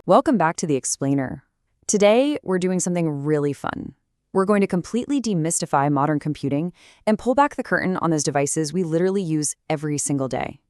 Welcome back to the Explainer. Today, we're doing something really fun. We're going to completely demystify modern computing and pull back the curtain on those devices we literally use every single day.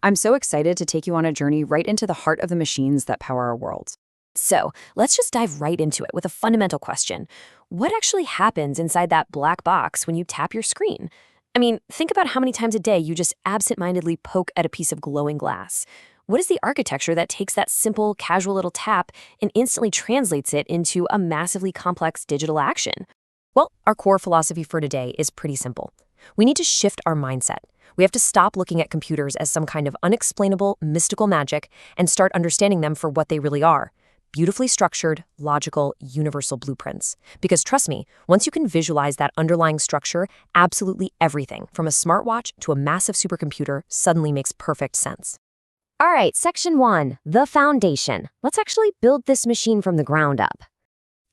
I'm so excited to take you on a journey right into the heart of the machines that power our world. So let's just dive right into it with a fundamental question. What actually happens inside that black box when you tap your screen? I mean, think about how many times a day you just absent-mindedly poke at a piece of glowing glass. What is the architecture that takes that simple, casual little tap and instantly translates it into a massively complex digital action? Well, our core philosophy for today is pretty simple. We need to shift our mindset. We have to stop looking at computers as some kind of unexplainable, mystical magic and start understanding them for what they really are. Beautifully structured, logical, universal blueprints. Because trust me, once you can visualize that underlying structure, absolutely everything, from a smartwatch to a massive supercomputer, suddenly makes perfect sense. All right, section 1, the foundation. Let's actually build this machine from the ground up.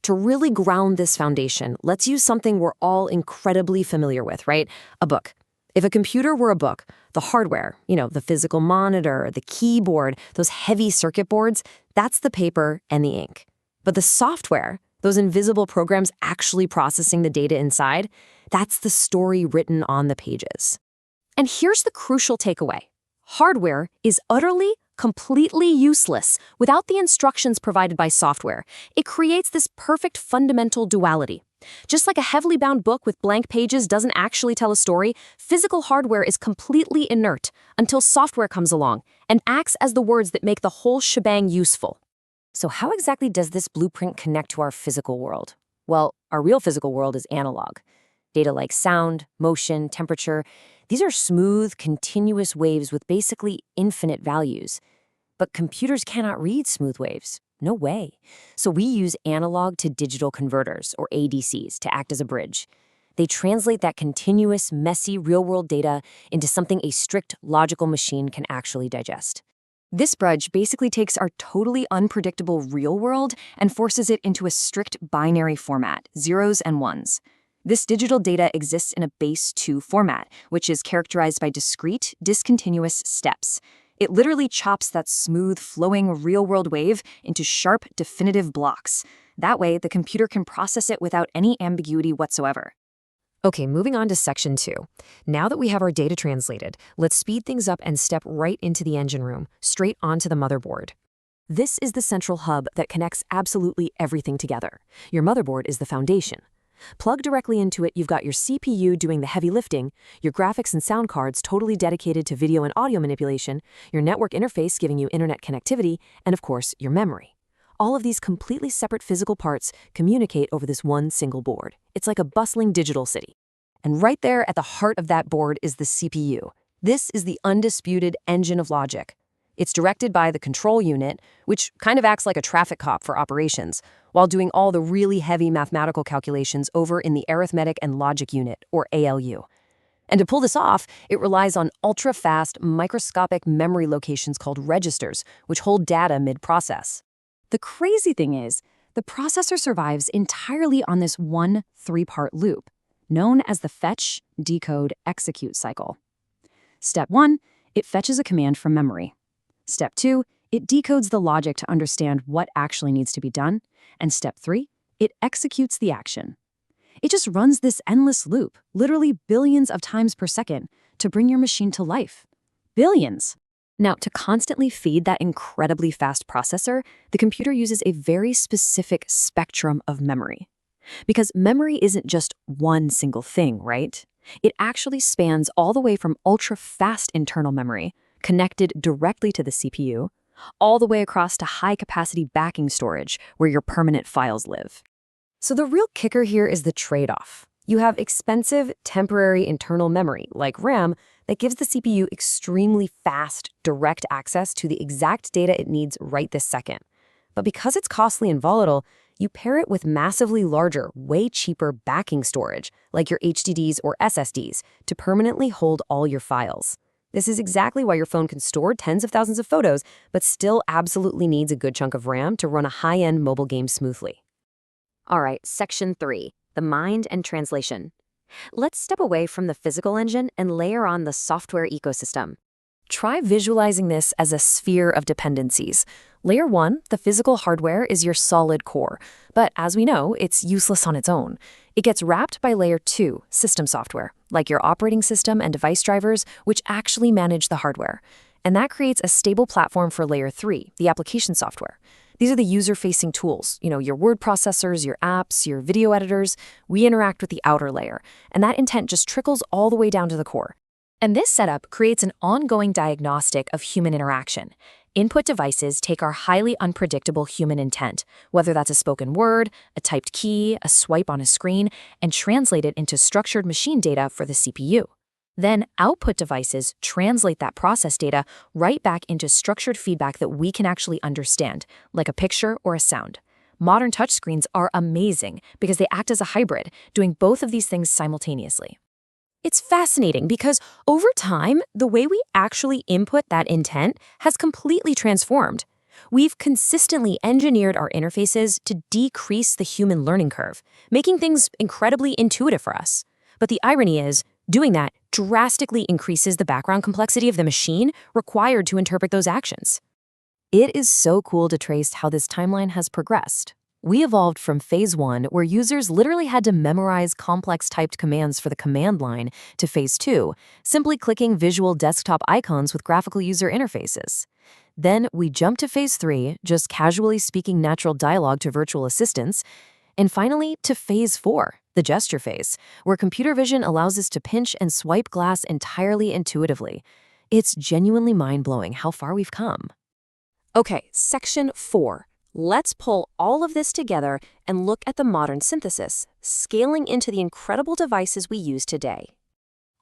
To really ground this foundation, let's use something we're all incredibly familiar with, right? A book. If a computer were a book, the hardware, the physical monitor, the keyboard, those heavy circuit boards, that's the paper and the ink. But the software, those invisible programs actually processing the data inside, that's the story written on the pages. And here's the crucial takeaway. Hardware is utterly, completely useless without the instructions provided by software. It creates this perfect fundamental duality. Just like a heavily bound book with blank pages doesn't actually tell a story, physical hardware is completely inert until software comes along and acts as the words that make the whole shebang useful. So how exactly does this blueprint connect to our physical world? Well, our real physical world is analog. Data like sound, motion, temperature, these are smooth, continuous waves with basically infinite values. But computers cannot read smooth waves. No way. So we use analog to digital converters, or ADCs, to act as a bridge. They translate that continuous, messy, real-world data into something a strict, logical machine can actually digest. This bridge basically takes our totally unpredictable real world and forces it into a strict binary format, zeros and ones. This digital data exists in a base 2 format, which is characterized by discrete, discontinuous steps. It literally chops that smooth, flowing, real-world wave into sharp, definitive blocks. That way, the computer can process it without any ambiguity whatsoever. Okay, moving on to section 2. Now that we have our data translated, let's speed things up and step right into the engine room, straight onto the motherboard. This is the central hub that connects absolutely everything together. Your motherboard is the foundation. Plug directly into it, you've got your CPU doing the heavy lifting, your graphics and sound cards totally dedicated to video and audio manipulation, your network interface giving you internet connectivity, and of course, your memory. All of these completely separate physical parts communicate over this one single board. It's like a bustling digital city. And right there at the heart of that board is the CPU. This is the undisputed engine of logic. It's directed by the control unit, which kind of acts like a traffic cop for operations, while doing all the really heavy mathematical calculations over in the arithmetic and logic unit, or ALU. And to pull this off, it relies on ultra-fast, microscopic memory locations called registers, which hold data mid-process. The crazy thing is, the processor survives entirely on this one 3-part loop, known as the fetch, decode, execute cycle. Step 1, it fetches a command from memory. Step 2, it decodes the logic to understand what actually needs to be done. And step 3, it executes the action. It just runs this endless loop, literally billions of times per second, to bring your machine to life. Billions! Now, to constantly feed that incredibly fast processor, the computer uses a very specific spectrum of memory. Because memory isn't just one single thing, right? It actually spans all the way from ultra-fast internal memory, connected directly to the CPU, all the way across to high-capacity backing storage, where your permanent files live. So the real kicker here is the trade-off. You have expensive, temporary internal memory, like RAM, that gives the CPU extremely fast, direct access to the exact data it needs right this second. But because it's costly and volatile, you pair it with massively larger, way cheaper backing storage, like your HDDs or SSDs, to permanently hold all your files. This is exactly why your phone can store tens of thousands of photos, but still absolutely needs a good chunk of RAM to run a high-end mobile game smoothly. All right, section 3, the mind and translation. Let's step away from the physical engine and layer on the software ecosystem. Try visualizing this as a sphere of dependencies. Layer 1, the physical hardware, is your solid core, but as we know, it's useless on its own. It gets wrapped by Layer 2, system software, like your operating system and device drivers, which actually manage the hardware. And that creates a stable platform for Layer 3, the application software. These are the user-facing tools, your word processors, your apps, your video editors. We interact with the outer layer, and that intent just trickles all the way down to the core. And this setup creates an ongoing diagnostic of human interaction. Input devices take our highly unpredictable human intent, whether that's a spoken word, a typed key, a swipe on a screen, and translate it into structured machine data for the CPU. Then output devices translate that process data right back into structured feedback that we can actually understand, like a picture or a sound. Modern touchscreens are amazing because they act as a hybrid, doing both of these things simultaneously. It's fascinating because over time, the way we actually input that intent has completely transformed. We've consistently engineered our interfaces to decrease the human learning curve, making things incredibly intuitive for us. But the irony is, doing that drastically increases the background complexity of the machine required to interpret those actions. It is so cool to trace how this timeline has progressed. We evolved from phase 1, where users literally had to memorize complex typed commands for the command line, to phase 2, simply clicking visual desktop icons with graphical user interfaces. Then we jumped to phase 3, just casually speaking natural dialogue to virtual assistants. And finally, to phase 4, the gesture phase, where computer vision allows us to pinch and swipe glass entirely intuitively. It's genuinely mind-blowing how far we've come. Okay, section 4. Let's pull all of this together and look at the modern synthesis, scaling into the incredible devices we use today.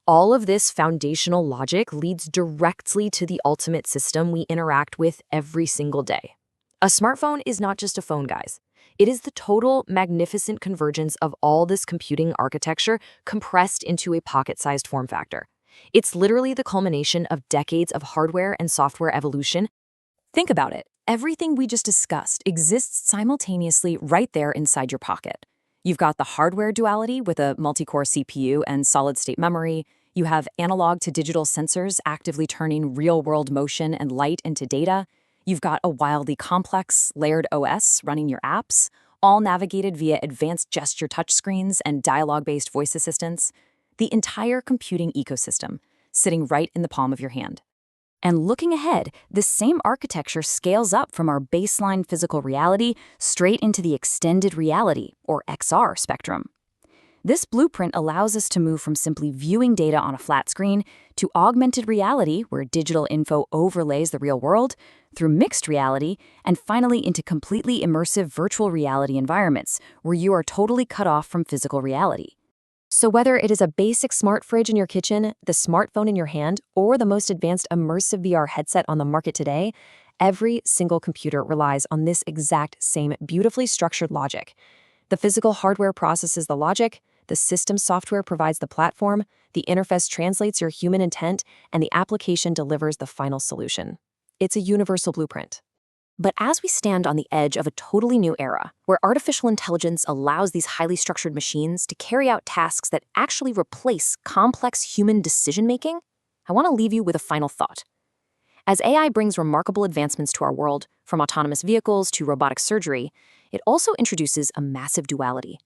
All of this foundational logic leads directly to the ultimate system we interact with every single day. A smartphone is not just a phone, guys. It is the total, magnificent convergence of all this computing architecture compressed into a pocket-sized form factor. It's literally the culmination of decades of hardware and software evolution. Think about it. Everything we just discussed exists simultaneously right there inside your pocket. You've got the hardware duality with a multi-core CPU and solid-state memory. You have analog to digital sensors actively turning real-world motion and light into data. You've got a wildly complex, layered OS running your apps, all navigated via advanced gesture touchscreens and dialogue-based voice assistants. The entire computing ecosystem sitting right in the palm of your hand. And looking ahead, this same architecture scales up from our baseline physical reality straight into the extended reality, or XR, spectrum. This blueprint allows us to move from simply viewing data on a flat screen to augmented reality, where digital info overlays the real world, through mixed reality, and finally into completely immersive virtual reality environments, where you are totally cut off from physical reality. So whether it is a basic smart fridge in your kitchen, the smartphone in your hand, or the most advanced immersive VR headset on the market today, every single computer relies on this exact same beautifully structured logic. The physical hardware processes the logic, the system software provides the platform, the interface translates your human intent, and the application delivers the final solution. It's a universal blueprint. But as we stand on the edge of a totally new era, where artificial intelligence allows these highly structured machines to carry out tasks that actually replace complex human decision-making, I want to leave you with a final thought. As AI brings remarkable advancements to our world, from autonomous vehicles to robotic surgery, it also introduces a massive duality.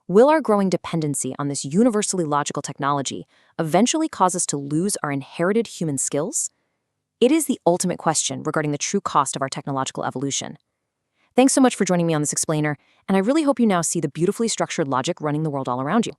Will our growing dependency on this universally logical technology eventually cause us to lose our inherited human skills? It is the ultimate question regarding the true cost of our technological evolution. Thanks so much for joining me on this explainer, and I really hope you now see the beautifully structured logic running the world all around you.